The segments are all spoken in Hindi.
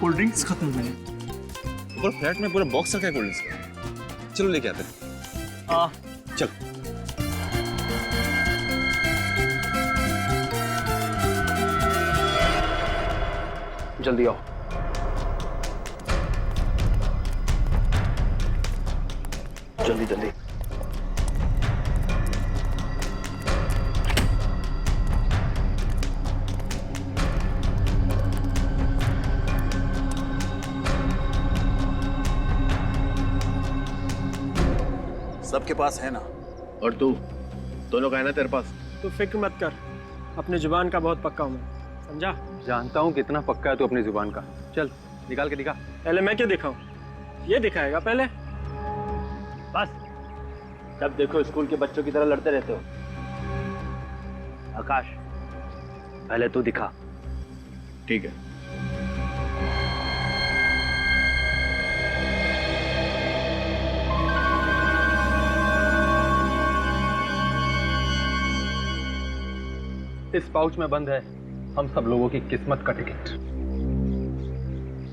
कोल्ड ड्रिंक्स खत्म हो गई। ऊपर फ्लैट में पूरा बॉक्स रखा है कोल्ड ड्रिंक्स का। चलो लेके आते हैं। चल। जल्दी आओ। जल्दी जल्दी। सबके पास है ना। और तू दोनों का है ना तेरे पास? तू फिक्र मत कर, अपनी जुबान का बहुत पक्का हूँ मैं, समझा? जानता हूँ कितना पक्का है तू अपनी जुबान का। चल निकाल के दिखा। पहले मैं क्या दिखाऊं? ये दिखाएगा पहले। बस जब देखो स्कूल के बच्चों की तरह लड़ते रहते हो। आकाश पहले तू दिखा। ठीक है। इस पाउच में बंद है हम सब लोगों की किस्मत का टिकट।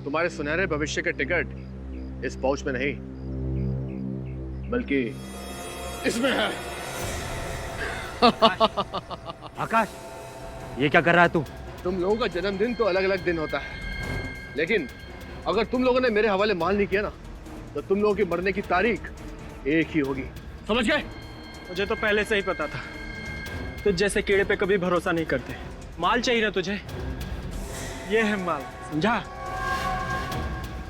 तुम्हारे सुनहरे भविष्य के टिकट इस पाउच में नहीं बल्कि इसमें है। आकाश ये क्या कर रहा है तू? तुम लोगों का जन्मदिन तो अलग अलग दिन होता है, लेकिन अगर तुम लोगों ने मेरे हवाले माल नहीं किया ना तो तुम लोगों की मरने की तारीख एक ही होगी, समझ गए? मुझे तो पहले से ही पता था, तुझ जैसे कीड़े पे कभी भरोसा नहीं करते। माल चाहिए ना तुझे, ये है माल, समझा?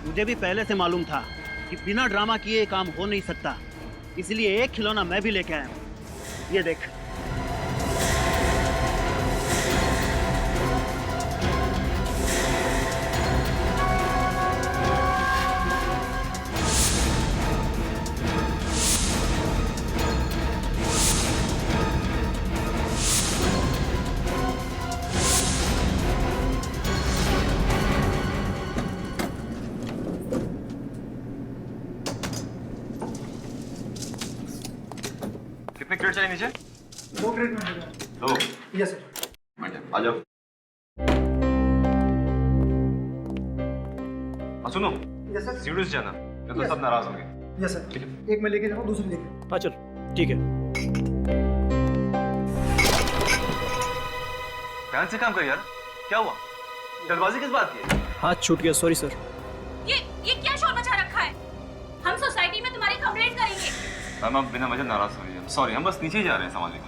मुझे भी पहले से मालूम था कि बिना ड्रामा किए काम हो नहीं सकता, इसलिए एक खिलौना मैं भी लेके आया हूं। ये देख। कितने क्रेट चाहिए नीचे? 2 क्रेट में होगा। 2? Yes sir. आ जाओ। सुनो, यस सर। सीडूस जाना, नहीं तो सब नाराज होंगे। Yes sir. एक मैं लेके जाऊँ, दूसरी लेके। हाँ चल, ठीक है। ध्यान से काम कर यार। क्या हुआ? जल्दबाजी किस बात की? हाथ छूट गया, सॉरी सर। ये क्या शोर मचा रखा है? हम सोसाइटी में तुम्हारी कंप्लेंट करेंगे। मैम आप बिना वजह नाराज हो रही है। सॉरी, हम बस नीचे ही जा रहे हैं सामान लेकर।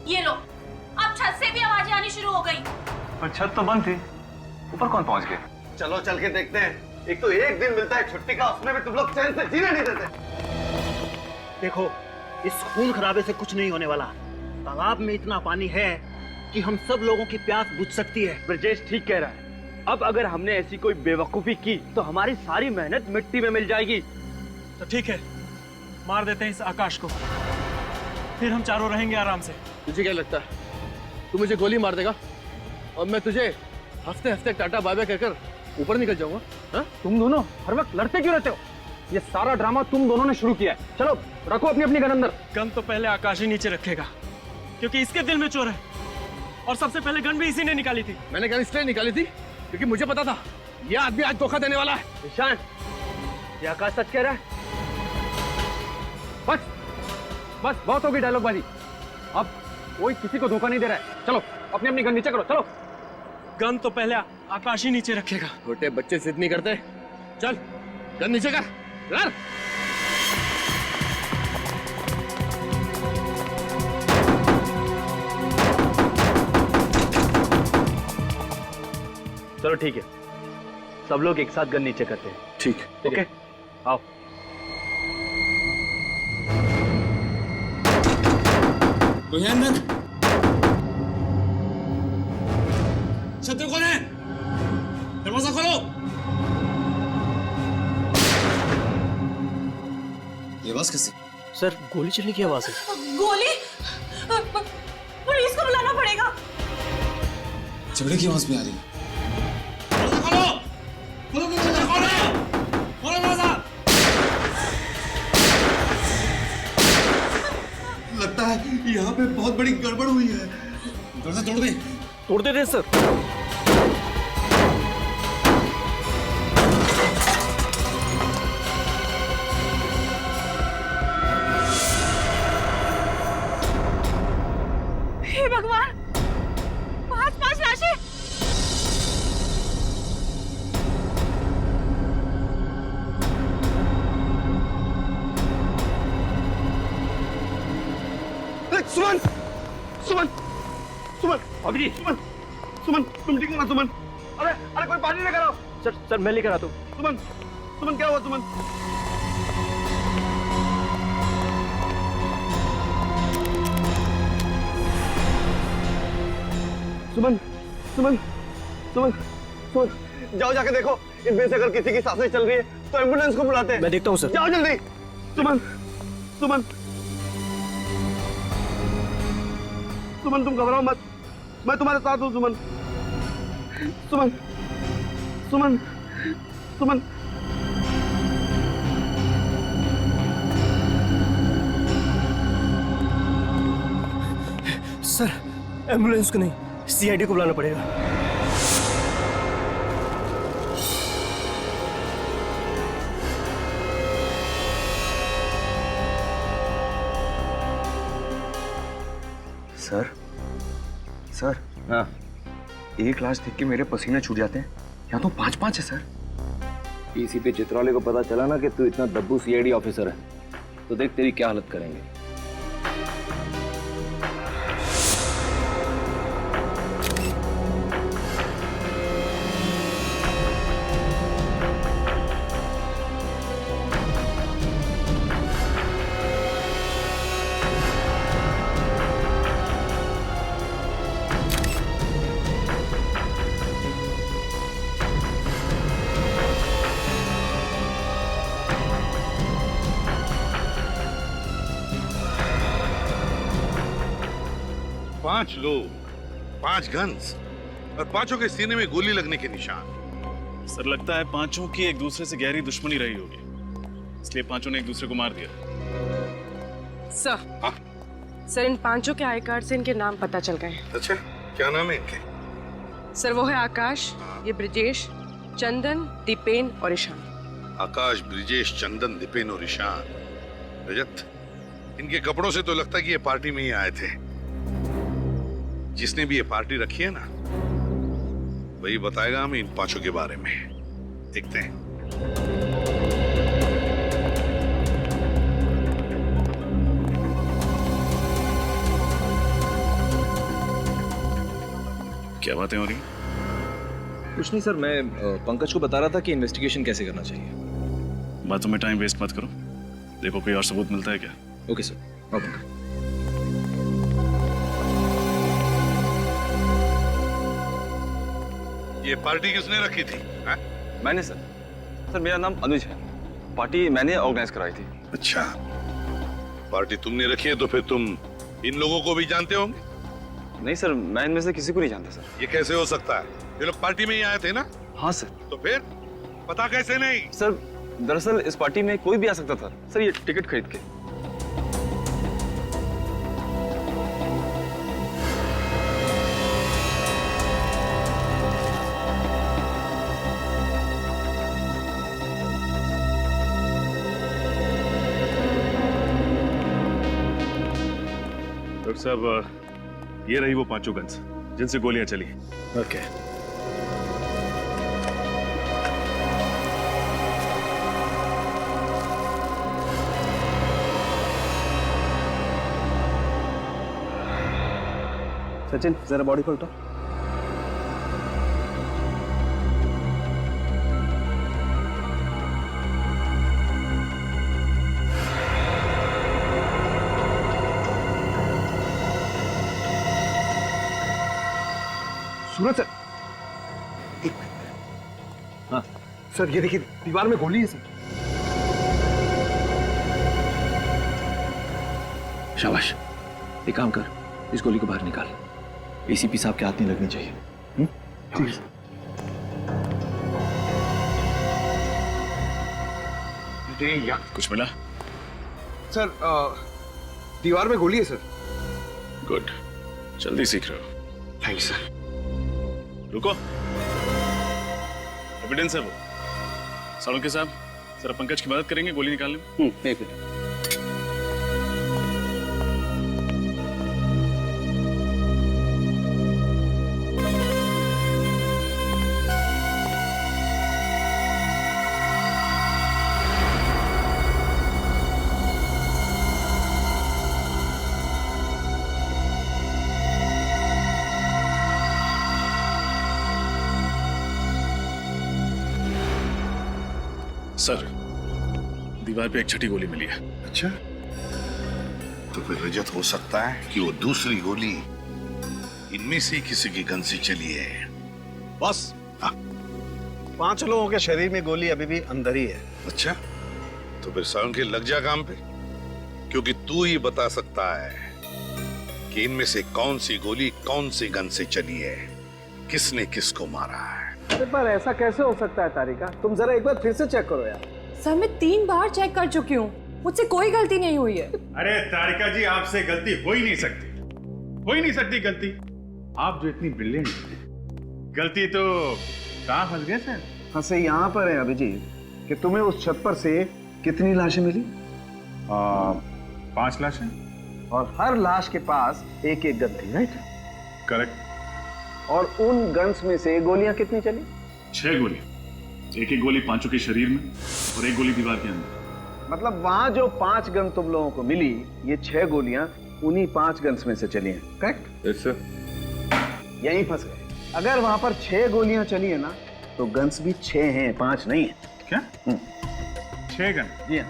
ये लो, अब छत से भी आवाजें आनी शुरू हो गई। पर छत तो बंद थी, ऊपर कौन पहुंच गए? चलो चल के देखते हैं। एक तो एक दिन मिलता है छुट्टी का, उसमें भी तुम लोग चैन से जीने नहीं देते। देखो इस खून खराबे से कुछ नहीं होने वाला। तालाब में इतना पानी है कि हम सब लोगों की प्यास बुझ सकती है। ब्रजेश ठीक कह रहा है। अब अगर हमने ऐसी कोई बेवकूफी की तो हमारी सारी मेहनत मिट्टी में मिल जाएगी। तो ठीक है, मार देते हैं इस आकाश को, फिर हम चारों रहेंगे आराम से। तुझे क्या लगता है तू मुझे गोली मार देगा और मैं तुझे हफ्ते हफ्ते टाटा बाय बाय कहकर ऊपर निकल जाऊंगा? हाँ? तुम दोनों हर वक्त लड़ते क्यों रहते हो? ये सारा ड्रामा तुम दोनों ने शुरू किया है। चलो रखो अपनी अपनी गन अंदर। गन तो पहले आकाश ही नीचे रखेगा, क्योंकि इसके दिल में चोर है, और सबसे पहले गन भी इसी ने निकाली थी। मैंने गन इसलिए निकाली थी क्योंकि मुझे पता था ये आदमी आज धोखा देने वाला है। ईशान, ये आकाश सच कह रहा है। बस बस बहुत होगी डायलॉगबाजी। अब कोई किसी को धोखा नहीं दे रहा है। चलो अपनी अपनी गन नीचे करो। चलो। गन तो पहले आकाश ही नीचे रखेगा। छोटे बच्चे जिद नहीं करते। चल गन नीचे कर। लड़। चलो ठीक है, सब लोग एक साथ गन नीचे करते हैं। ठीक ओके आओ। शत्रु कौन है? दरवाजा खोलो। ये आवाज कैसी? सर गोली चलने की आवाज है। गोली? पुलिस को बुलाना पड़ेगा। झगड़े की आवाज भी आ रही है। दरवाजा खोलो। खोलो दरवाजा, खोलो। खोलो दरवाजा। लगता है यहाँ पे बहुत बड़ी गड़बड़ हुई है। दरवाजा तोड़ दे। तोड़ दे रहे सर। हे भगवान, 5 लाशें। सुमन, सुमन, सुमन, अभी सुमन, सुमन, तुम ठीक हो ना सुमन? अरे अरे कोई पानी लेकर आओ। सर मैं लेकर आता हूँ। सुमन, सुमन क्या हुआ सुमन? सुमन, सुमन, सुमन, सुमन, जाओ जाके देखो इनमें से अगर किसी की सांसें चल रही है तो एम्बुलेंस को बुलाते हैं। मैं देखता हूँ सर। जाओ जल्दी। सुमन, सुमन, सुमन तुम घबराओ मत, मैं तुम्हारे साथ हूँ सुमन। सुमन, सुमन, सुमन। सर एम्बुलेंस को नहीं, सीआईडी को बुलाना पड़ेगा। Sir, sir. हाँ, एक लाश देख के मेरे पसीने छूट जाते हैं, यहाँ तो 5-5 है सर। डीसीपी चित्रौले को पता चला ना कि तू इतना दब्बू सीआईडी ऑफिसर है, तो देख तेरी क्या हालत करेंगे। पांच लोग, 5 गन्स और पांचों के सीने में गोली लगने के निशान। सर लगता है पांचों की एक दूसरे से गहरी दुश्मनी रही होगी, इसलिए पांचों ने एक दूसरे को मार दिया। सर, सर इन पांचों के आई कार्ड से इनके नाम पता चल गए। अच्छा, क्या नाम है इनके? सर वो है आकाश, ये ब्रिजेश, चंदन, दीपेन और ईशान। आकाश, ब्रिजेश, चंदन, दीपेन और ईशान। रजत, इनके कपड़ों से तो लगता है कि ये पार्टी में ही आए थे। जिसने भी ये पार्टी रखी है ना, वही बताएगा हमें इन पांचों के बारे में। देखते हैं। क्या बातें हो रही? कुछ नहीं सर, मैं पंकज को बता रहा था कि इन्वेस्टिगेशन कैसे करना चाहिए। बातों में टाइम वेस्ट मत करो, देखो कोई और सबूत मिलता है क्या। ओके सर, आओ पंकज। ये पार्टी किसने रखी थी? हा? मैंने सर। सर मेरा नाम अनुज है, पार्टी मैंने ऑर्गेनाइज कराई थी। अच्छा, पार्टी तुमने रखी है तो फिर तुम इन लोगों को भी जानते होंगे? नहीं सर, मैं इनमें से किसी को नहीं जानता सर। ये कैसे हो सकता है? ये लोग पार्टी में ही आए थे ना? हाँ सर। तो फिर पता कैसे नहीं? सर दरअसल इस पार्टी में कोई भी आ सकता था सर, ये टिकट खरीद के। डॉक्टर साहब, ये रही वो पांचों गन्स जिनसे गोलियां चली। ओके। सचिन जरा बॉडी खोल तो। सूरज सर, हाँ सर ये देखिए दीवार में गोली है सर। शाबाश, एक काम कर, इस गोली को बाहर निकाल। एसीपी साहब के हाथ नहीं लगनी चाहिए। ठीक है। कुछ मिला? सर दीवार में गोली है सर। गुड, जल्दी सीख रहे हो। Thank you sir. रुको, एविडेंस है वो। सालुंके साहब, जरा पंकज की मदद करेंगे गोली निकालने में? एक मिनट। सर, दीवार पे एक छठी गोली मिली है। अच्छा, तो फिर रजत हो सकता है कि वो दूसरी गोली इनमें से किसी की गन से चली है। बॉस, 5 लोगों के शरीर में गोली अभी भी अंदर ही है। अच्छा, तो फिर सावन के लग जा काम पे, क्योंकि तू ही बता सकता है कि इनमें से कौन सी गोली कौन सी गन से चली है, किसने किसको मारा है। पर ऐसा कैसे हो सकता है तारिका? तुम जरा एक बार फिर से चेक करो यार। सर मैं 3 बार चेक कर चुकी हूँ, मुझसे कोई गलती नहीं हुई है। अरे तारिका जी, आपसे गलती हो ही नहीं सकती, हो ही नहीं सकती गलती। आप जो इतनी ब्रिलियंट हैं, गलती तो कहाँ फंस गए सर? फंसे यहाँ पर है अभिजीत कि तुम्हें उस छत पर से कितनी लाशें मिली? 5 लाशें। और हर लाश के पास एक एक गन थी, राइट? करेक्ट। और उन गन्स में से गोलियां कितनी चली? 6 गोली, एक एक गोली पांचों के शरीर में और एक गोली दीवार के अंदर। मतलब वहां जो 5 गन तुम लोगों को मिली, ये 6 गोलियां उन्हीं 5 गन्स में से चली हैं, करेक्ट? Yes sir. यहीं फंस गए। अगर वहां पर 6 गोलियां चली है ना, तो गन्स भी 6 हैं, 5 नहीं है। क्या? 6 गन? जी हाँ।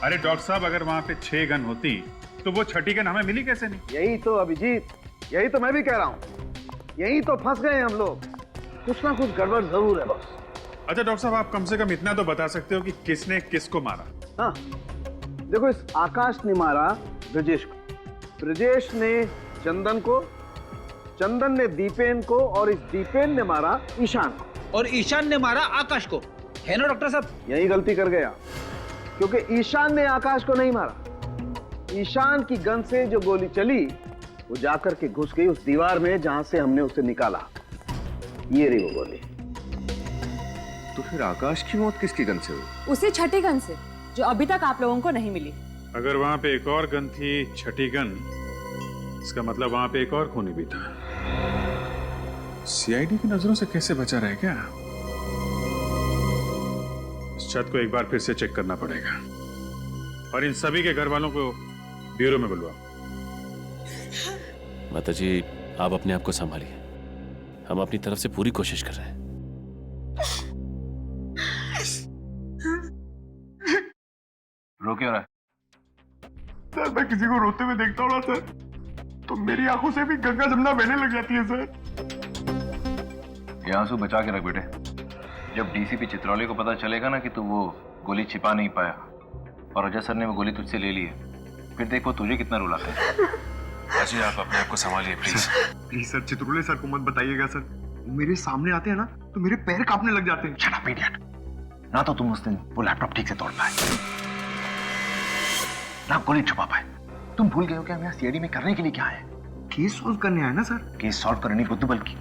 अरे डॉक्टर साहब, अगर वहां पे 6 गन होती तो वो छठी गन हमें मिली कैसे नहीं? यही तो अभिजीत, यही तो मैं भी कह रहा हूँ, यही तो फंस गए हम लोग। कुछ ना कुछ गड़बड़ जरूर है बॉस। अच्छा डॉक्टर साहब, आप कम से कम इतना तो बता सकते हो कि किसने किसको मारा? हाँ, देखो, इस आकाश ने मारा ब्रजेश को, ब्रजेश ने चंदन को, चंदन ने दीपेन को, और इस दीपेन ने मारा ईशान को, और ईशान ने मारा आकाश को, है ना डॉक्टर साहब? यही गलती कर गया, क्योंकि ईशान ने आकाश को नहीं मारा। ईशान की गन से जो गोली चली वो जाकर के घुस गई उस दीवार में जहां से हमने उसे निकाला। ये रही वो गोली। तो फिर आकाश की मौत किसकी गन से हुई? उसी छठी गन से, जो अभी तक आप लोगों को नहीं मिली। अगर वहां पे एक और गन थी, छठी गन, इसका मतलब वहां पे एक और खूनी भी था। सीआईडी की नजरों से कैसे बचा रहे क्या? इस छत को एक बार फिर से चेक करना पड़ेगा और इन सभी के घर वालों को ब्यूरो में बुलवाओ। माताजी, आप अपने आप को संभालिए, हम अपनी तरफ से पूरी कोशिश कर रहे हैं। रो क्यों रहा है? सर, मैं किसी को रोते हुए देखता हूँ ना सर, तो मेरी आंखों से भी गंगा जमुना बहने लग जाती है सर। ये आंसू बचा के रख बेटे। जब डीसीपी चित्रौली को पता चलेगा ना कि तू वो गोली छिपा नहीं पाया और रजत सर ने वो गोली तुझसे ले ली है, फिर देख वो तुझे कितना रुलाता है। अजी, आप अपने आप को संभालिए प्लीज। प्लीज सर, चित्रौली सर को मत बताइएगा सर। मेरे सामने आते हैं ना तो मेरे पैर कांपने लग जाते हैं। Shut up idiot. ना तो तुम उस दिन वो लैपटॉप ठीक से तोड़ पाए, ना गोली छुपा पाए। तुम भूल गए हो कि हम यहाँ सीआईडी में करने के लिए क्या है? केस सॉल्व करने आए ना सर। केस सॉल्व करने की बुद्धू बल्कि।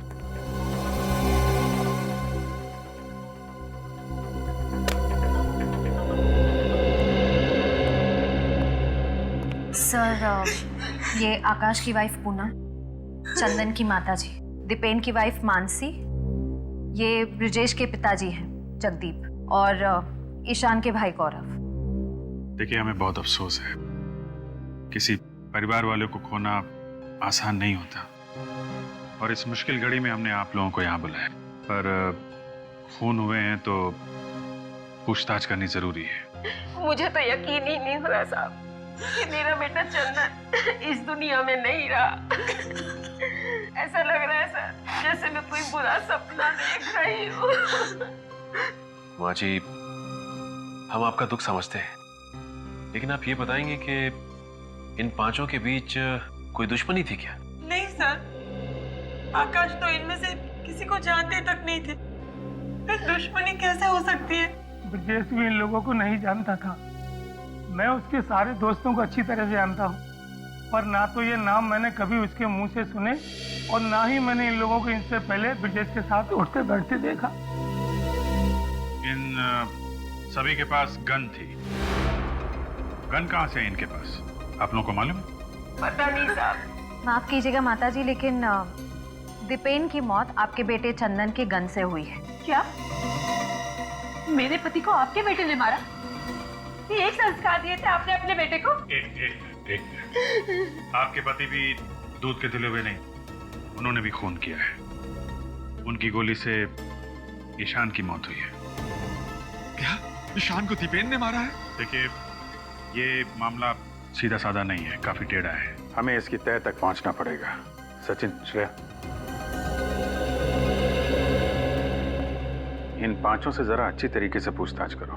सर, ये आकाश की वाइफ पूनम, चंदन की माताजी, दीपेन की वाइफ मानसी, ये ब्रजेश के पिताजी हैं जगदीप, और ईशान के भाई गौरव। देखिए, हमें बहुत अफसोस है, किसी परिवार वालों को खोना आसान नहीं होता और इस मुश्किल घड़ी में हमने आप लोगों को यहाँ बुलाया, पर खून हुए हैं तो पूछताछ करनी जरूरी है। मुझे तो यकीन ही नहीं हो रहा साहब कि मेरा बेटा चंदन इस दुनिया में नहीं रहा। ऐसा लग रहा है सर जैसे मैं कोई बुरा सपना देख रही हूँ। माँ जी, हम आपका दुख समझते हैं, लेकिन आप ये बताएंगे कि इन 5 के बीच कोई दुश्मनी थी क्या? नहीं सर, आकाश तो इनमें से किसी को जानते तक नहीं थे, फिर दुश्मनी कैसे हो सकती है? ब्रजेश भी इन लोगों को नहीं जानता था। मैं उसके सारे दोस्तों को अच्छी तरह से जानता हूँ, पर ना तो ये नाम मैंने कभी उसके मुंह से सुने और ना ही मैंने इन लोगों को इनसे पहले ब्रजेश के साथ उठते बैठते देखा। इन सभी के पास गन थी। गन कहाँ से है इनके पास, आप लोगों को मालूम है? पता नहीं साहब। माफ कीजिएगा माताजी, लेकिन दीपेन की मौत आपके बेटे चंदन के गन से हुई है। क्या मेरे पति को आपके बेटे ने मारा? ये एक संस्कार दिए थे आपने अपने बेटे को? एक आपके पति भी दूध के तिले हुए नहीं, उन्होंने भी खून किया है। उनकी गोली से ईशान की मौत हुई है। क्या? ईशान को दीपेन ने मारा है? देखिए, ये मामला सीधा साधा नहीं है, काफी टेढ़ा है। हमें इसकी तह तक पहुंचना पड़ेगा। सचिन, श्रेया, इन पांचों से जरा अच्छी तरीके से पूछताछ करो,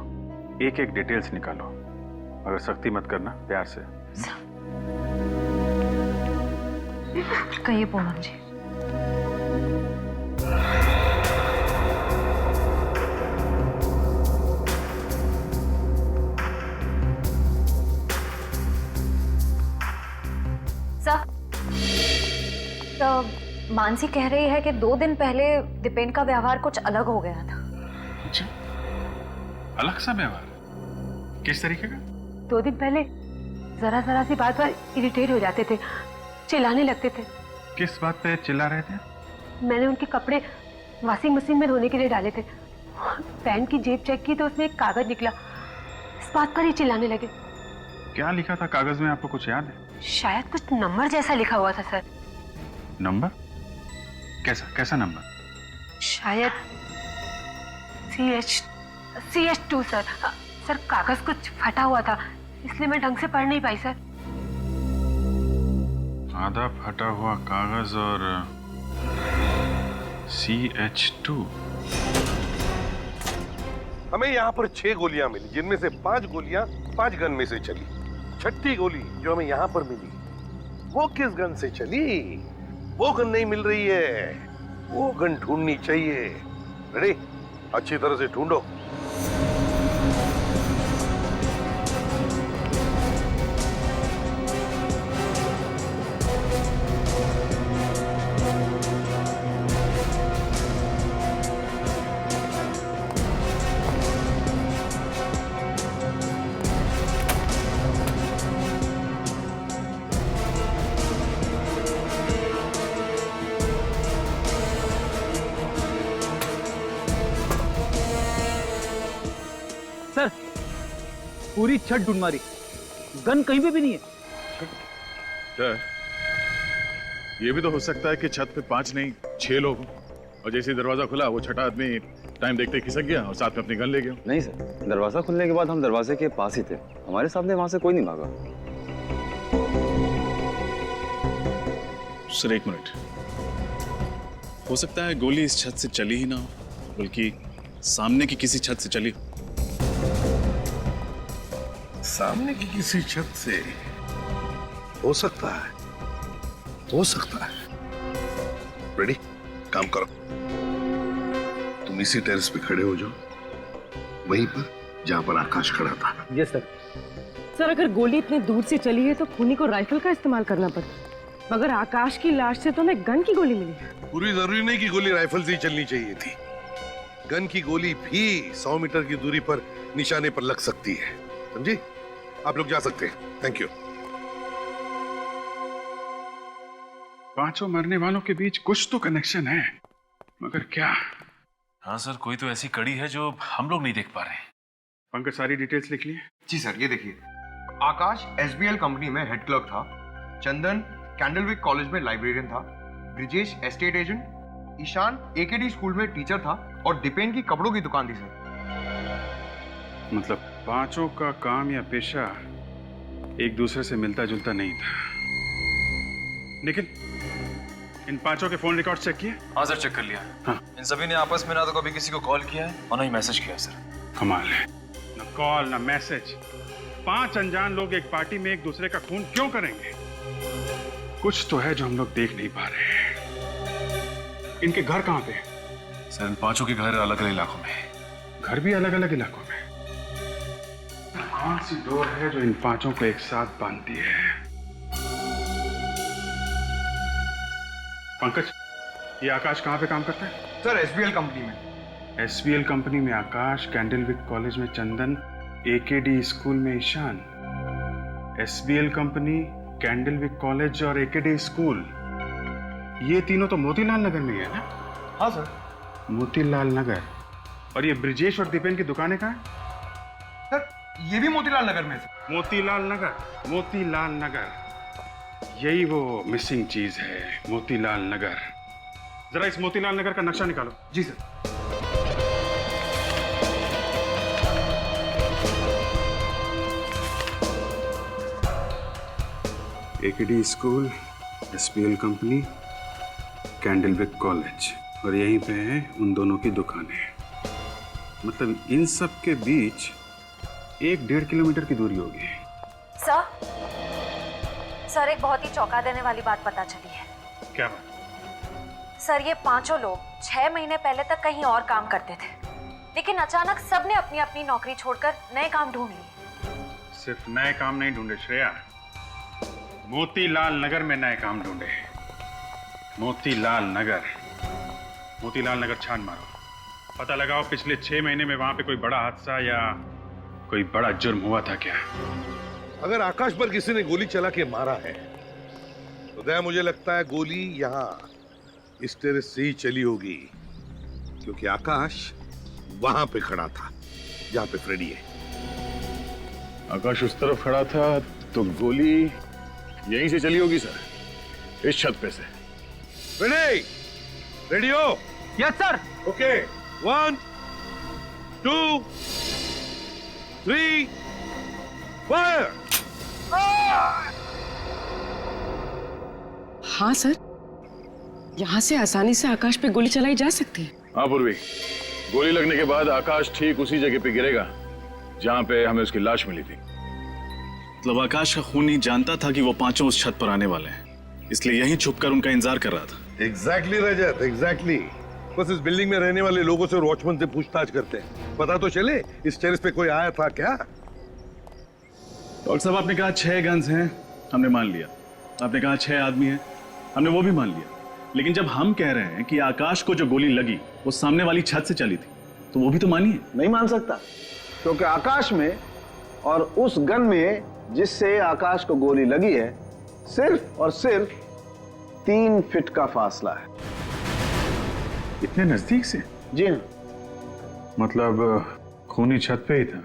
एक एक डिटेल्स निकालो, मगर सख्ती मत करना, प्यार से। कहिए पूनम जी। तो मानसी कह रही है कि 2 दिन पहले दीपेन का व्यवहार कुछ अलग हो गया था। अच्छा, अलग सा व्यवहार? किस तरीके का? 2 दिन पहले जरा जरा सी बात पर इरिटेट हो जाते थे, चिल्लाने लगते थे। किस बात पे चिल्ला रहे थे? मैंने उनके कपड़े वॉशिंग मशीन में धोने के लिए डाले थे, पैंट की जेब चेक की तो उसमें एक कागज निकला, इस बात पर ही चिल्लाने लगे। क्या लिखा था कागज में, आपको कुछ याद है? शायद कुछ नंबर जैसा लिखा हुआ था सर। नंबर? कैसा नंबर? शायद CH2 सर। सर कागज कुछ फटा हुआ था, इसलिए मैं ढंग से पढ़ नहीं पाई सर। आधा फटा हुआ कागज और CH2। हमें यहाँ पर 6 गोलियां मिली, जिनमें से 5 गोलियां 5 गन में से चली। 6ठी गोली जो हमें यहाँ पर मिली, वो किस गन से चली? वो गन नहीं मिल रही है, वो गन ढूंढनी चाहिए। रेडी? अच्छी तरह से ढूंढो। सर, पूरी छत ढूंढ मारी, गन कहीं पे भी नहीं है। सर, ये भी तो हो सकता है कि छत पे 5 नहीं 6 लोग हों, और जैसे ही दरवाजा खुला वो छठा आदमी टाइम देखते खिसक गया और साथ में अपनी गन ले गया। नहीं सर, दरवाजा खुलने के बाद हम दरवाजे के पास ही थे, हमारे सामने वहां से कोई नहीं भागा। Sir, 1 minute. हो सकता है गोली इस छत से चली ही ना हो, बल्कि सामने की किसी छत से चली। सामने की किसी छत से हो सकता है, हो सकता है। रेडी? काम करो, तुम इसी टेरेस पे खड़े हो जाओ, वहीं पर जहां पर आकाश खड़ा था। Yes sir. सर अगर गोली इतने दूर से चली है तो खूनी को राइफल का इस्तेमाल करना पड़ता, मगर आकाश की लाश से तो हमें गन की गोली मिली। पूरी जरूरी नहीं कि गोली राइफल से ही चलनी चाहिए थी, गन की गोली भी 100 मीटर की दूरी पर निशाने पर लग सकती है, समझी? आप लोग जा सकते हैं, थैंक यू। पांचों मरने वालों के बीच कुछ तो कनेक्शन है, मगर क्या? हाँ सर, कोई तो ऐसी कड़ी है जो हम लोग नहीं देख पा रहे। पंकज, सारी डिटेल्स लिख लिए? जी सर, ये देखिए, आकाश SBL कंपनी में हेड क्लर्क था, चंदन कैंडलविक कॉलेज में लाइब्रेरियन था, Brijesh estate agent, Ishan AKD school में टीचर था और दीपेन की कपड़ों की दुकान थी सर। मतलब पांचों का काम या पेशा एक दूसरे से मिलता जुलता नहीं था। निखिल, इन पांचों के फोन रिकॉर्ड चेक किए? हाँ सर, चेक कर लिया। हाँ। इन सभी ने आपस में ना तो कभी किसी को कॉल किया है और ना ही मैसेज किया सर। कमाल है, ना कॉल ना मैसेज। 5 अनजान लोग एक पार्टी में एक दूसरे का खून क्यों करेंगे? कुछ तो है जो हम लोग देख नहीं पा रहे हैं। इनके घर कहाँ पे? सर, इन पांचों के घर अलग अलग इलाकों में। घर भी अलग अलग इलाकों में? कौन सी डोर है जो इन पांचों को एक साथ बांधती है? पंकज, ये आकाश कहाँ पे काम करता है? सर SBL कंपनी में। SBL कंपनी में आकाश, कैंडलविक कॉलेज में चंदन, AKD स्कूल में Ishan. SBL company, Candlewick college और AKD स्कूल, ये तीनों तो मोतीलाल नगर में है ना? हाँ सर। मोतीलाल नगर। और ये ब्रिजेश और दीपेन की दुकानें कहाँ हैं? सर ये भी मोतीलाल नगर में सर। मोतीलाल नगर, मोतीलाल नगर, यही वो मिसिंग चीज है, मोतीलाल नगर। जरा इस मोतीलाल नगर का नक्शा निकालो। जी sir. AKD school, SPL company, Candlewick college, और यहीं पे है उन दोनों की दुकानें। मतलब इन सब के बीच 1-1.5 किलोमीटर की दूरी होगी। सर एक बहुत ही चौंका देने वाली बात पता चली है। क्या बात? सर ये पांचों लोग 6 महीने पहले तक कहीं और काम करते थे, लेकिन अचानक सबने अपनी अपनी नौकरी छोड़कर नए काम ढूंढ लिए। सिर्फ नए काम नहीं ढूंढे श्रेया, मोतीलाल नगर में नए काम ढूंढे। मोतीलाल नगर छान मारो, पता लगाओ पिछले 6 महीने में वहां पे कोई बड़ा हादसा या कोई बड़ा जुर्म हुआ था क्या। अगर आकाश पर किसी ने गोली चला के मारा है तो दया मुझे लगता है गोली यहाँ इस टेरेस से ही चली होगी, क्योंकि आकाश वहां पे खड़ा था जहां पे फ्रेडी है। आकाश उस तरफ खड़ा था तो गोली यहीं से चली होगी सर, इस छत पे से। फ्रेडी, रेडी हो? Yes sir. Okay, 1 2 3 fire. हाँ सर, यहाँ से आसानी से आकाश पे गोली चलाई जा सकती है। हाँ पूर्वी, गोली लगने के बाद आकाश ठीक उसी जगह पे गिरेगा जहाँ पे हमें उसकी लाश मिली थी। मतलब आकाश का खूनी जानता था कि वो पांचों उस छत पर आने वाले हैं, इसलिए यहीं छुपकर उनका इंतजार कर रहा था। एग्जैक्टली रजत, एग्जैक्टली। बस इस बिल्डिंग में रहने वाले लोगों से और वॉचमैन से पूछताछ करते हैं, पता तो चले इस टेरेस पे कोई आया था क्या। डॉक्टर साहब आपने कहा 6 गन्स हैं, हमने मान लिया। आपने कहा 6 आदमी हैं, हमने वो भी मान लिया। लेकिन जब हम कह रहे हैं कि आकाश को जो गोली लगी वो सामने वाली छत से चली थी, तो वो भी तो मानिए। नहीं मान सकता, क्योंकि आकाश में और उस गन में जिससे आकाश को गोली लगी है सिर्फ और सिर्फ 3 फीट का फासला है। इतने नजदीक से? जी हाँ। मतलब खूनी छत पे ही था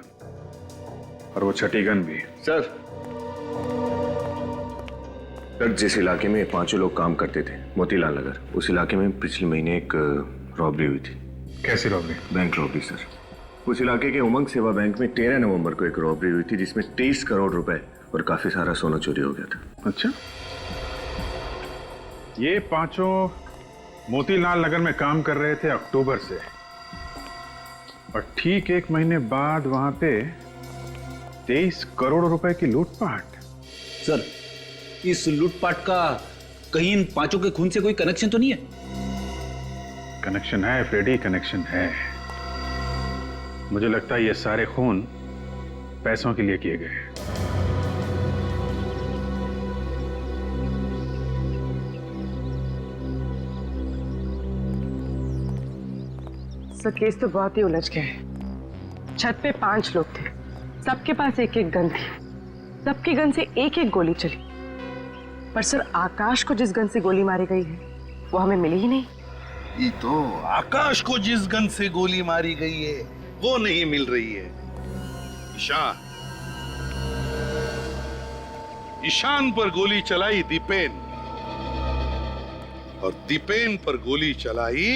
और वो छठी गन भी। सर जिस इलाके में 5 लोग काम करते थे, मोतीलाल नगर, उस इलाके में पिछले महीने एक रॉबरी हुई थी। कैसी रॉबरी? Bank robbery sir. उस इलाके के उमंग सेवा बैंक में 13 नवंबर को एक रॉबरी हुई थी जिसमें 23 करोड़ रुपए और काफी सारा सोना चोरी हो गया था। अच्छा, ये 5 मोतीलाल नगर में काम कर रहे थे अक्टूबर से, और ठीक 1 महीने बाद वहां पे 23 करोड़ रुपए की लूटपाट। सर, इस लूटपाट का कहीं इन 5 के खून से कोई कनेक्शन तो नहीं है? कनेक्शन है फ्रेडी, कनेक्शन है। मुझे लगता है ये सारे खून पैसों के लिए किए गए हैं। सर केस तो बहुत ही उलझ गया है। छत पे 5 लोग थे, सबके पास 1-1 गन थी, सबकी गन से 1-1 गोली चली। पर सर आकाश को जिस गन से गोली मारी गई है वो हमें मिली ही नहीं। ये तो आकाश को जिस गन से गोली मारी गई है वो नहीं मिल रही है। ईशान पर गोली चलाई दीपेन, और दीपेन पर गोली चलाई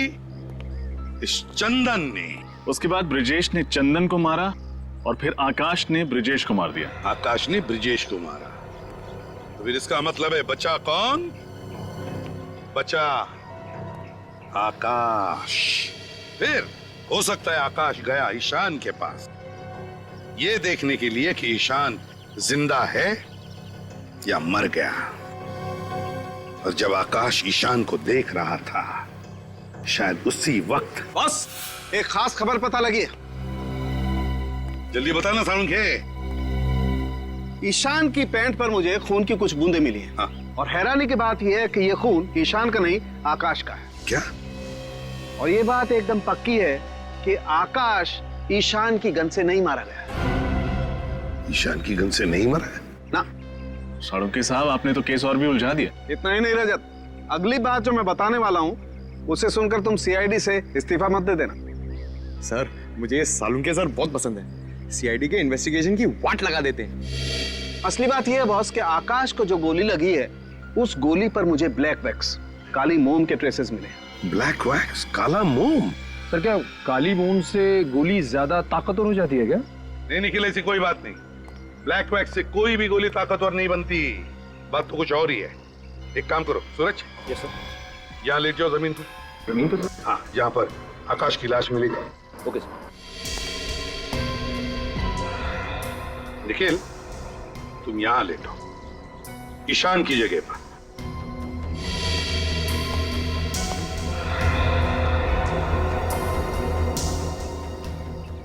इस चंदन ने। उसके बाद ब्रिजेश ने चंदन को मारा और फिर आकाश ने ब्रिजेश को मार दिया। आकाश ने ब्रिजेश को मारा, तो फिर इसका मतलब है बचा कौन? बचा आकाश। फिर हो सकता है आकाश गया ईशान के पास ये देखने के लिए कि ईशान जिंदा है या मर गया। और जब आकाश ईशान को देख रहा था, शायद उसी वक्त। बस एक खास खबर पता लगी है। जल्दी बताना सालुंखे। ईशान की पैंट पर मुझे खून की कुछ बूंदें मिली हैं। हाँ। और हैरानी की बात यह है कि यह खून ईशान का नहीं, आकाश का है। क्या? और ये बात एकदम पक्की है कि आकाश ईशान की गन से नहीं मारा गया। ईशान की गन से नहीं मरा है? ना। सालुंखे साहब, आपने तो केस और भी उलझा दिया। इतना ही नहीं रजत, अगली बात जो मैं बताने वाला हूँ उसे सुनकर तुम सीआईडी से इस्तीफा मत दे देना। सर मुझे सालुंखे सर बहुत पसंद है, सीआईडी के इन्वेस्टिगेशन की वाट लगा देते हैं। असली बात यह है बॉस कि आकाश को जो गोली लगी है उस गोली पर मुझे ब्लैक वैक्स, काली मोम के ट्रेसेस मिले। ब्लैक वैक्स, काला मोम? सर क्या काली मोम से गोली ज्यादा ताकतवर हो जाती है क्या? नहीं निखिल, ऐसी कोई बात नहीं। ब्लैक वैक्स से कोई भी गोली ताकतवर नहीं बनती। बात तो कुछ और ही है। एक काम करो सूरज। Yes sir. यहाँ लेट जाओ जमीन पर। जमीन पर? हाँ, जहाँ पर आकाश की लाश मिली जाए। Okay sir. निखिल, तुम यहाँ लेटो, ईशान की जगह पर।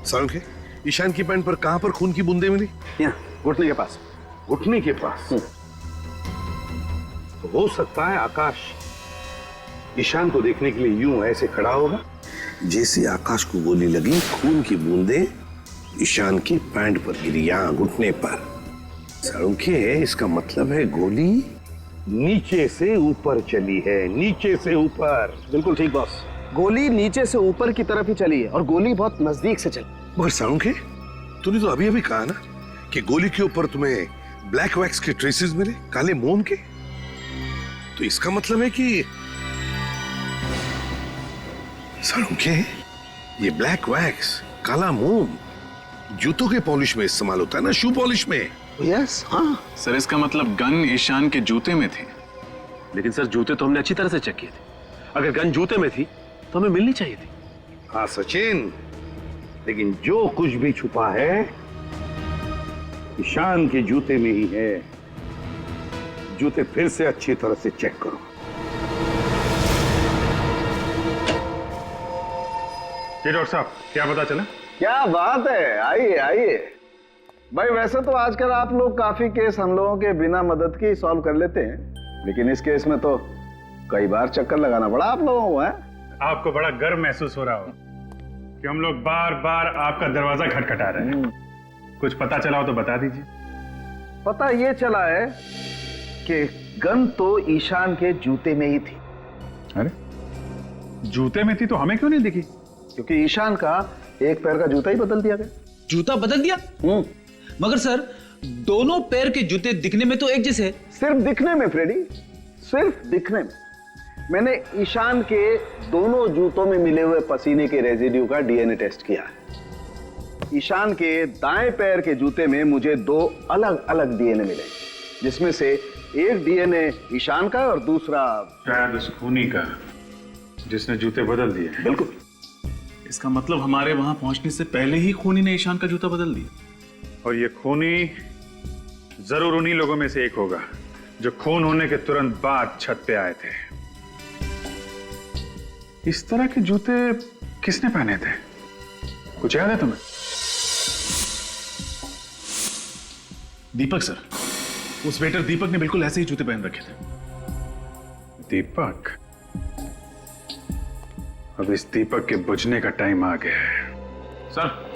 सालुंखे, ईशान की पैंट पर कहां पर खून की बूंदें मिली? यहाँ घुटने के पास। घुटने के पास? तो हो सकता है आकाश ईशान को देखने के लिए यूं ऐसे खड़ा होगा जैसे आकाश को गोली लगी, खून की बूंदें ईशान की पैंट पर गिरी, यहां घुटने पर। सालुंखे, इसका मतलब है गोली नीचे से ऊपर चली है, नीचे से ऊपर। बिल्कुल ठीक बॉस, गोली नीचे से ऊपर की तरफ ही चली है और गोली बहुत नजदीक से चली। मगर सालुंखे, तूने तो अभी अभी कहा ना कि गोली के ऊपर तुम्हें ब्लैक वैक्स के ट्रेसेस मिले, काले मोम के। तो इसका मतलब है कि सालुंखे, ये ब्लैक वैक्स, काला मोम जूतों के पॉलिश में इस्तेमाल होता है ना, शू पॉलिश में। यस, हाँ सर, इसका मतलब गन ईशान के जूते में थी। लेकिन सर जूते तो हमने अच्छी तरह से चेक किए थे। अगर गन जूते में थी तो हमें मिलनी चाहिए थी। हाँ सचिन, लेकिन जो कुछ भी छुपा है ईशान के जूते में ही है। जूते फिर से अच्छी तरह से चेक करो। जी डॉक्टर साहब, क्या पता चला? क्या बात है, आइए आइए। भाई वैसे तो आजकल आप लोग काफी केस हम लोगों के बिना मदद के सॉल्व कर लेते हैं, लेकिन इस केस में तो कई बार चक्कर लगाना पड़ा आप लोगों को। है आपको बड़ा गर्व महसूस हो रहा हो कि हम लोग बार बार आपका दरवाजा खटखटा रहे हैं। कुछ पता चला हो तो बता दीजिए। पता ये चला है कि गन तो ईशान के जूते में ही थी। अरे जूते में थी तो हमें क्यों नहीं दिखी? क्योंकि ईशान का एक पैर का जूता ही बदल दिया गया। जूता बदल दिया? मगर सर दोनों पैर के जूते दिखने में तो एक जैसे है। सिर्फ दिखने में फ्रेडी, सिर्फ दिखने में। मैंने ईशान के दोनों जूतों में मिले हुए पसीने के रेजिड्यू का डीएनए टेस्ट किया है। ईशान के दाएं पैर के जूते में मुझे 2 अलग अलग डीएनए मिले, जिसमें से एक डीएनए ईशान का और दूसरा शायद उस खूनी का जिसने जूते बदल दिए। बिल्कुल। इसका मतलब हमारे वहां पहुंचने से पहले ही खूनी ने ईशान का जूता बदल दिया। और ये खूनी जरूर उन्हीं लोगों में से एक होगा जो खून होने के तुरंत बाद छत पे आए थे। इस तरह के जूते किसने पहने थे? कुछ याद है तुम्हें? दीपक सर, उस वेटर दीपक ने बिल्कुल ऐसे ही जूते पहन रखे थे। दीपक? अब इस दीपक के बुझने का टाइम आ गया है। सर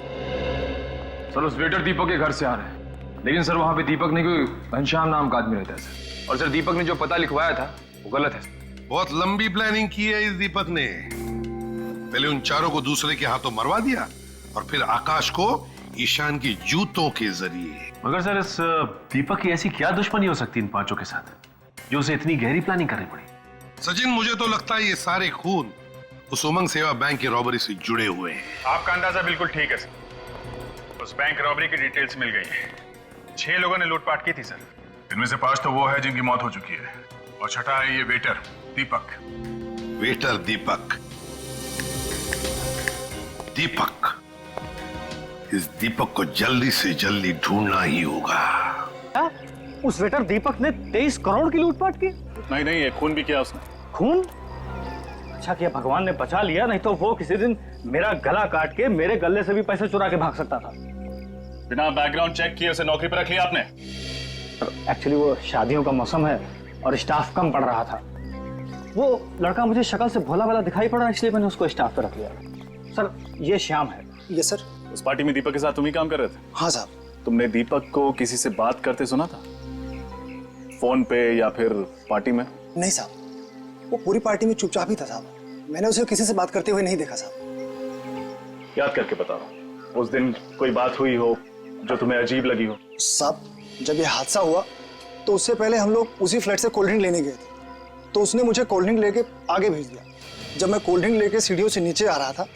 उस वेटर दीपक के घर से आ रहे हैं, लेकिन सर वहां पे दीपक नहीं, कोई घनश्याम नाम का आदमी रहता है सर। और सर दीपक ने जो पता लिखवाया था वो गलत है। बहुत लंबी प्लानिंग की है इस दीपक ने। पहले उन चारों को दूसरे के हाथों मरवा दिया और फिर आकाश को ईशान की जूतों के जरिए। मगर सर इस दीपक की ऐसी क्या दुश्मनी हो सकती इन पांचों के साथ जो उसे इतनी गहरी प्लानिंग करनी पड़ी? सचिन, मुझे तो लगता है ये सारे खून उस उमंग सेवा बैंक की रॉबरी से जुड़े हुए हैं। आपका अंदाजा बिल्कुल ठीक है सर। उस बैंक रॉबरी की डिटेल्स मिल गई है। 6 लोगों ने लूटपाट की थी सर। इनमें से 5 तो वो है जिनकी मौत हो चुकी है, और छठा है ये वेटर दीपक। वेटर दीपक? दीपक, इस दीपक को जल्दी से जल्दी ढूंढना ही होगा। क्या? उस वेटर दीपक ने 23 करोड़ की लूटपाट की? नहीं, ये खून भी किया उसने। खून? अच्छा किया भगवान ने बचा लिया, नहीं तो वो किसी दिन मेरा गला काट के मेरे गले से भी पैसे चुरा के भाग सकता था। बिना बैकग्राउंड चेक किए उसे नौकरी पर रख लिया आपने? एक्चुअली वो शादियों का मौसम है और स्टाफ कम पड़ रहा था। वो लड़का मुझे शक्ल से भोला भाला दिखाई पड़ा, इसलिए मैंने उसको स्टाफ पे रख लिया। सर ये श्याम है। Yes sir. उस पार्टी में दीपक के साथ तुम ही काम कर रहे थे? हाँ साहब। तुमने दीपक को किसी से बात करते सुना था? फोन पे या फिर पार्टी में? नहीं साहब, वो पूरी पार्टी में चुपचाप ही था साहब। मैंने उसे किसी से बात करते हुए नहीं देखा साहब। याद करके बताओ, उस दिन कोई बात हुई हो जो तुम्हें अजीब लगी हो? साहब जब ये हादसा हुआ तो उससे पहले हम लोग उसी फ्लैट से कोल्ड ड्रिंक लेने गए थे, तो उसने मुझे कोल्ड ड्रिंक लेके आगे भेज दिया। जब मैं कोल्ड ड्रिंक लेके सीढ़ियों से नीचे आ रहा था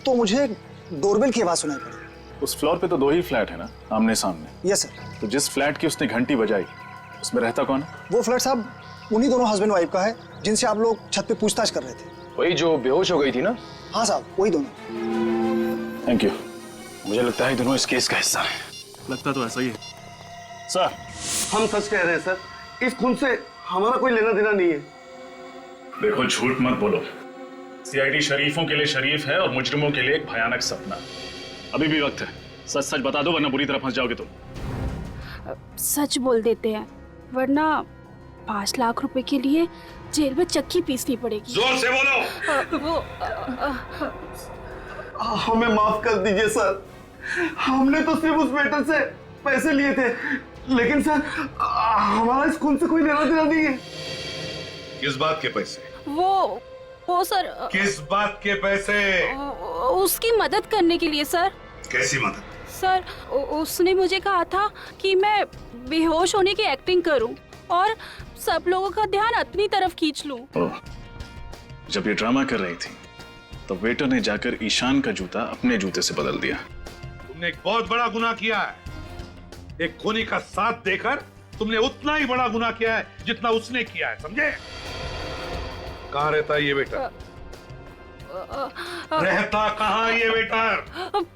तो मुझे डोरबेल की आवाज सुनाई पड़ी। उस फ्लोर पे तो 2 ही फ्लैट है ना आमने सामने? Yes sir. तो जिस फ्लैट की उसने घंटी बजाई उसमें रहता कौन है? वो फ्लैट साहब उन्हीं दोनों हस्बैंड वाइफ का है जिनसे आप लोग छत पे पूछताछ कर रहे थे। वही जो बेहोश हो गई थी ना? हाँ साहब, वही दोनों। Thank you. मुझे लगता है दोनों इस केस का हिस्सा है। लगता तो ऐसा ही है। सर, हम सच कह रहे हैं सर, इस खून से हमारा कोई लेना देना नहीं है। देखो, झूठ मत बोलो। सीआईडी शरीफों के लिए शरीफ है और मुजरिमों के लिए एक भयानक सपना। अभी भी वक्त है, सच सच बता दो वरना बुरी तरह फंस जाओगे तुम। सच बोल देते हैं, वरना 5 लाख रुपए के लिए जेल में चक्की पीसनी पड़ेगी। जोर से बोलो। हमें माफ कर दीजिए सर, हमने तो सिर्फ उस वेटर से पैसे लिए थे, लेकिन सर हमारा इस खून से कोई लेना देना नहीं है। किस बात के पैसे? वो सर, किस बात के पैसे? उसकी मदद करने के लिए सर। कैसी मदद? सर, उसने मुझे कहा था कि मैं बेहोश होने की एक्टिंग करूं और सब लोगों का ध्यान अपनी तरफ खींच लूं। जब ये ड्रामा कर रही थी तो वेटर ने जाकर ईशान का जूता अपने जूते से बदल दिया। तुमने एक बहुत बड़ा गुनाह किया है। एक खूनी का साथ देकर तुमने उतना ही बड़ा गुनाह किया है जितना उसने किया है, समझे? कहाँ रहता है ये वेटर? रहता कहाँ ये वेटर?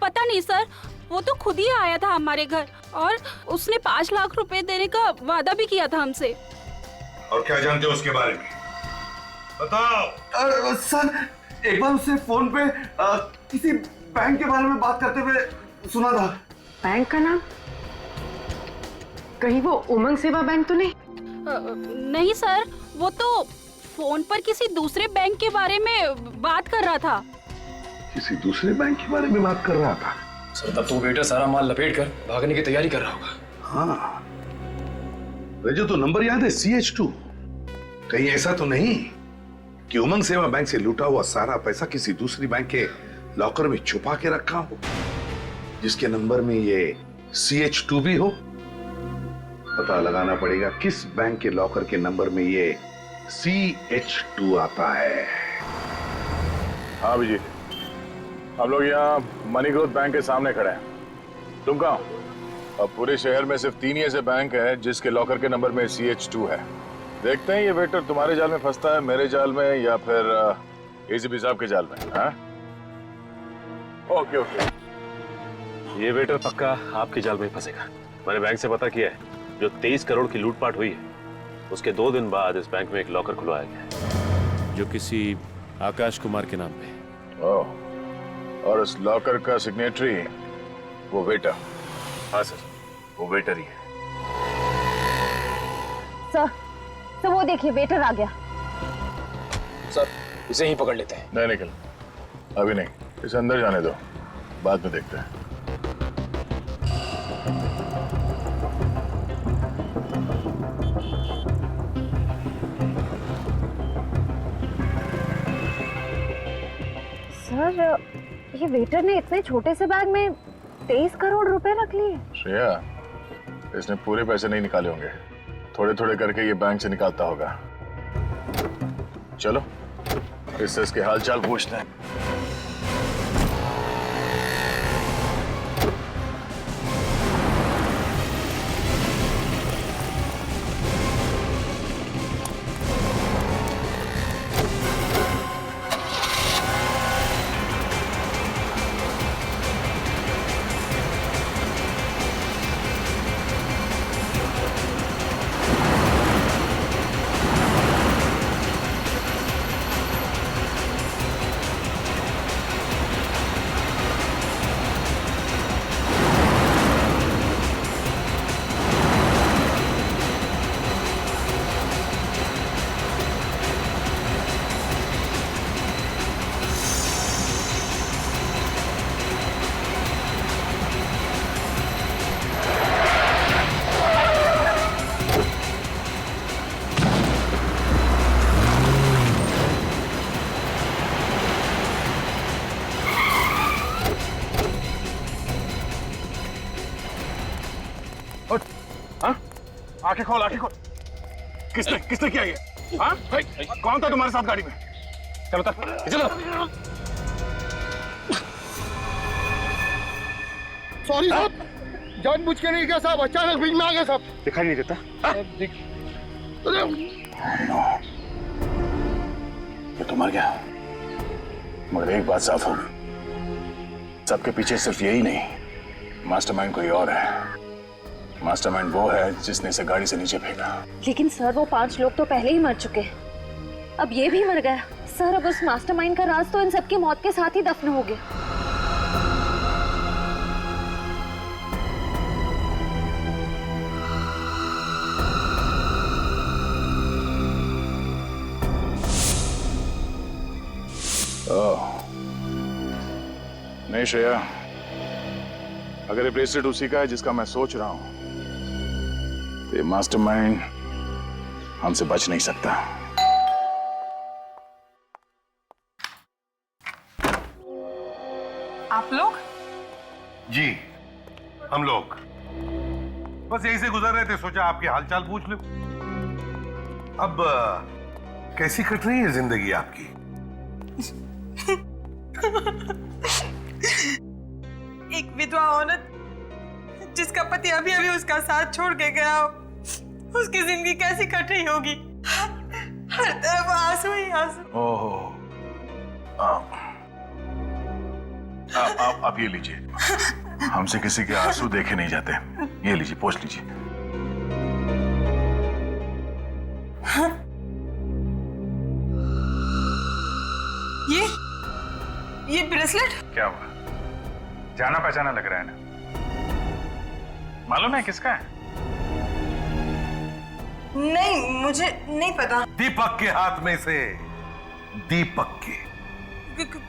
पता नहीं सर, वो तो खुद ही आया था हमारे घर और उसने 5 लाख रुपए देने का वादा भी किया था हमसे। और क्या जानते हो उसके बारे में? बताओ। सर, एक बार उससे फोन पे किसी बैंक के बारे में बात करते हुए सुना था। बैंक का नाम? कहीं वो उमंग सेवा बैंक तो नहीं? नहीं सर, वो तो फोन पर किसी दूसरे बैंक के बारे में बात कर रहा था। किसी दूसरे बैंक के बारे में बात कर रहा था? सर, तब तो बेटा सारा माल लपेट कर भागने की तैयारी कर रहा होगा। हाँ, रजो तो नंबर याद है, CH2। कहीं ऐसा तो नहीं कि उमंग सेवा बैंक से लूटा हुआ सारा पैसा किसी दूसरी बैंक के लॉकर में छुपा के रखा हो, जिसके नंबर में ये CH2 भी हो? पता लगाना पड़ेगा किस बैंक के लॉकर के नंबर में ये CH2 आता है। हाँ अभिजीत, हम लोग यहाँ मनी ग्रोथ बैंक के सामने खड़े हैं। तुम कहाँ हो? अब पूरे शहर में सिर्फ 3 ही ऐसे बैंक है जिसके लॉकर के नंबर में CH2 है। देखते हैं ये वेटर तुम्हारे जाल में फंसता है, मेरे जाल में, या फिर ACP साहब के जाल में। हाँ? Okay okay. ये वेटर पक्का आपके जाल में फंसेगा। मैंने बैंक से पता किया है, जो 23 करोड़ की लूटपाट हुई है उसके 2 दिन बाद इस बैंक में एक लॉकर खुलवाया गया है, जो किसी आकाश कुमार के नाम पे। ओह, और उस लॉकर का सिग्नेटरी वो वेटर? हाँ सर, वो वेटर ही है। सर, वो देखिए वेटर आ गया। सर, इसे ही पकड़ लेते हैं। नहीं निकल, अभी नहीं, इसे अंदर जाने दो, बाद में देखते हैं। सर, ये वेटर ने इतने छोटे से बैग में 23 करोड़ रुपए रख लिए। श्रेया, इसने पूरे पैसे नहीं निकाले होंगे, थोड़े थोड़े करके ये बैंक से निकालता होगा। चलो इससे इसके हालचाल पूछते हैं। आंखें खोल, आंखें खोल। किसने किया ये? हाँ? कौन था तुम्हारे साथ गाड़ी में? चलो चलो। सॉरी साहब, जानबूझ के नहीं किया साहब, अचानक बीच में आ गया साहब। दिखाई नहीं देता? ये तो मर गया, मगर एक बात साफ होगी, सबके पीछे सिर्फ यही नहीं, मास्टरमाइंड कोई और है। मास्टरमाइंड वो है जिसने इसे गाड़ी से नीचे फेंका। लेकिन सर वो 5 लोग तो पहले ही मर चुके हैं, अब ये भी मर गया। सर अब उस मास्टरमाइंड का राज तो इन सबकी मौत के साथ ही दफन हो गया। नहीं श्रेया, अगर ये ब्रेसलेट उसी का है जिसका मैं सोच रहा हूं, तो ये मास्टरमाइंड हमसे बच नहीं सकता। आप लोग? जी, हम लोग बस यहीं से गुजर रहे थे, सोचा आपके हालचाल पूछ लो। अब कैसी कट रही है जिंदगी आपकी? एक विधवा औरत जिसका पति अभी अभी उसका साथ छोड़ के गया, उसकी जिंदगी कैसी कट रही होगी? हर तरफ आंसू ही आंसू। ओहो, आप ये लीजिए, हमसे किसी के आंसू देखे नहीं जाते, ये लीजिए, पोंछ लीजिए। ये ब्रेसलेट क्या हुआ? जाना पहचाना लग रहा है ना? मालूम है किसका है? नहीं, मुझे नहीं पता। दीपक के हाथ में से। दीपक के।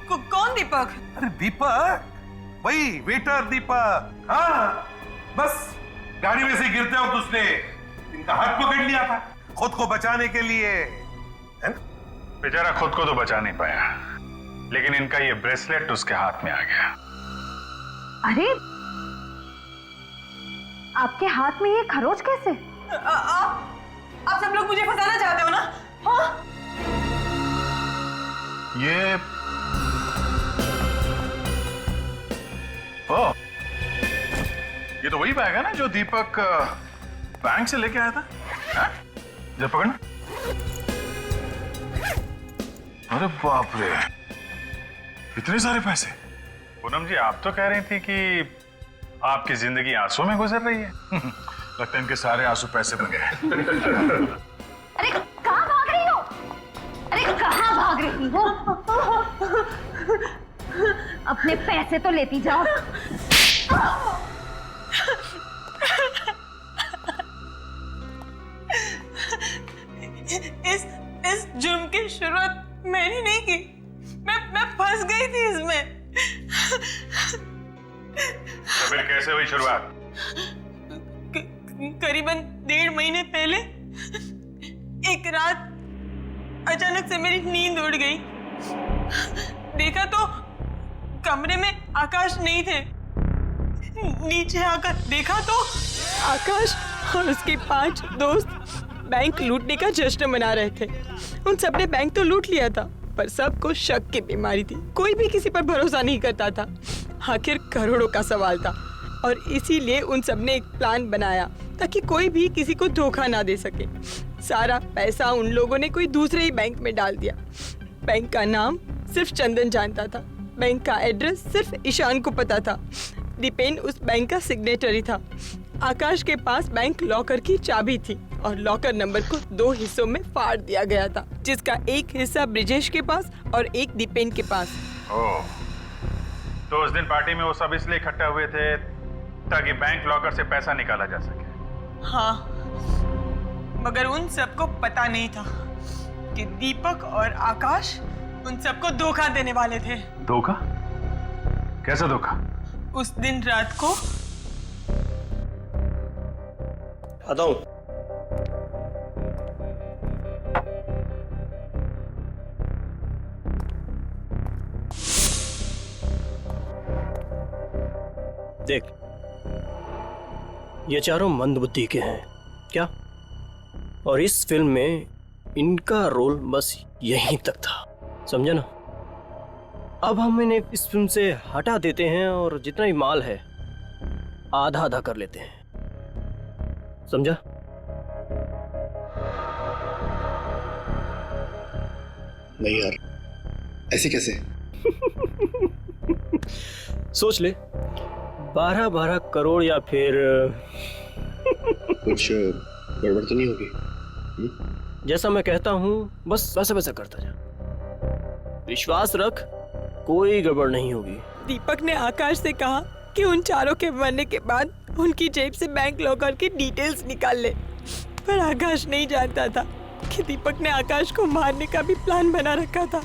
कौन दीपक? अरे दीपक, वही वेटर दीपक। हाँ, बस गाड़ी में से गिरते वक्त उसने इनका हाथ पकड़ लिया था खुद को बचाने के लिए, है ना? बेचारा खुद को तो बचा नहीं पाया, लेकिन इनका ये ब्रेसलेट उसके हाथ में आ गया। अरे आपके हाथ में ये खरोच कैसे? आप सब लोग मुझे फंसाना चाहते हो ना? हाँ? ये तो वही बैग है ना जो दीपक बैंक से लेके आया था? जरा पकड़ना। अरे बाप रे, इतने सारे पैसे। पूनम जी, आप तो कह रही थी कि आपकी जिंदगी आंसू में गुजर रही है। लगता है इनके सारे आंसू पैसे बन गए। अरे कहाँ भाग रही हो? अरे कहाँ भाग रही हो? अपने पैसे तो लेती जाओ। इस जुर्म की शुरुआत मैंने नहीं की, मैं फंस गई थी इसमें। तो फिर कैसे हुई शुरुआत? करीबन 1.5 महीने पहले एक रात अचानक से मेरी नींद उड़ गई। देखा तो कमरे में आकाश नहीं थे। नीचे आकर देखा तो आकाश और उसके 5 दोस्त बैंक लूटने का जश्न मना रहे थे। उन सबने बैंक तो लूट लिया था, पर सबको शक की बीमारी थी। कोई भी किसी पर भरोसा नहीं करता था। आखिर करोड़ों का सवाल था और इसीलिए उन सबने एक प्लान बनाया ताकि कोई भी किसी को धोखा ना दे सके। सारा पैसा उन लोगों ने कोई दूसरे ही बैंक में डाल दिया। बैंक का नाम सिर्फ चंदन जानता था, बैंक का एड्रेस सिर्फ ईशान को पता था। दीपेन उस बैंक का सिग्नेटरी था। आकाश के पास बैंक लॉकर की चाबी थी और लॉकर नंबर को 2 हिस्सों में फाड़ दिया गया था, जिसका एक हिस्सा ब्रिजेश के पास और एक दीपेन के पास। ओह, तो उस दिन पार्टी में वो सब इसलिए इकट्ठा हुए थे ताकि बैंक लॉकर से पैसा निकाला जा सके। हाँ, मगर उन सबको पता नहीं था कि दीपक और आकाश उन सबको धोखा देने वाले थे। धोखा? कैसा धोखा? उस दिन रात को आता हूं। देख, ये चारों मंदबुद्धि के हैं क्या? और इस फिल्म में इनका रोल बस यहीं तक था, समझे ना? अब हम इन्हें इस फिल्म से हटा देते हैं और जितना भी माल है आधा आधा कर लेते हैं, समझा? नहीं यार, ऐसे कैसे? सोच ले, 12-12 करोड़ या फिर कुछ गड़बड़ तो नहीं होगी? जैसा मैं कहता हूं बस वैसा वैसा करता जा, विश्वास रख, कोई गड़बड़ नहीं होगी। दीपक ने आकाश से कहा कि उन चारों के मरने के बाद उनकी जेब से बैंक लॉकर की डिटेल्स निकाल ले, पर आकाश नहीं जानता था कि दीपक ने आकाश को मारने का भी प्लान बना रखा था।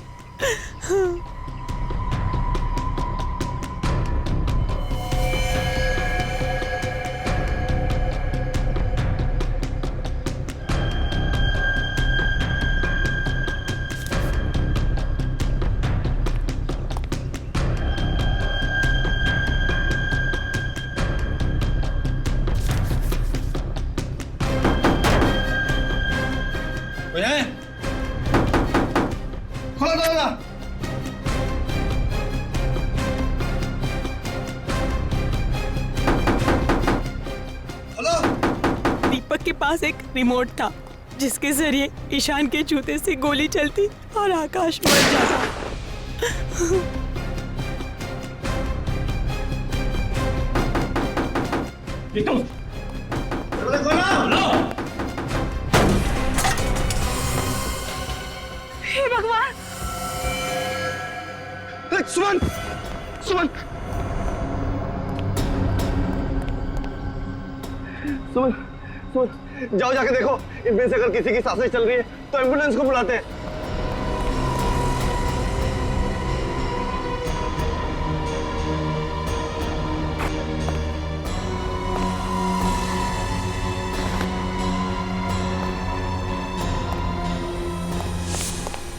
खोलो दरवाजा। दीपक के पास एक रिमोट था जिसके जरिए ईशान के जूते से गोली चलती और आकाश मर जाता। हे भगवान! सुमन! सुमन! सुमन, सुमन, जाओ जाके देखो, इनमें से अगर किसी की सांसें चल रही है तो एम्बुलेंस को बुलाते हैं।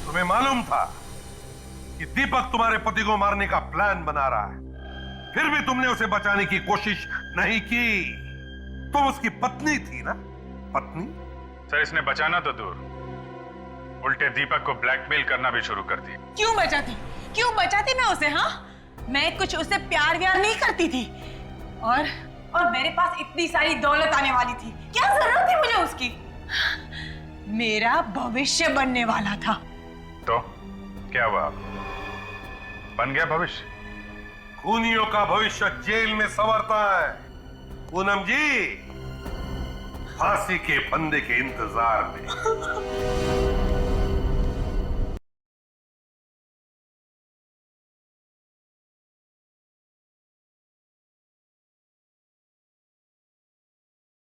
तुम्हें मालूम था कि दीपक तुम्हारे पति को मारने का प्लान बना रहा है, फिर भी तुमने उसे बचाने की कोशिश नहीं की। तुम उसकी पत्नी थी ना? पत्नी? सर, इसने बचाना तो दूर, उल्टे दीपक को ब्लैकमेल करना भी शुरू कर दी। क्यों बचाती मैं उसे? हाँ, मैं कुछ उससे प्यार व्यार नहीं करती थी, और मेरे पास इतनी सारी दौलत आने वाली थी, क्या जरूरत थी मुझे उसकी? मेरा भविष्य बनने वाला था। तो क्या हुआ? बन गया भविष्य? खूनियों का भविष्य जेल में संवरता है पूनम जी, फांसी के फंदे के इंतजार में।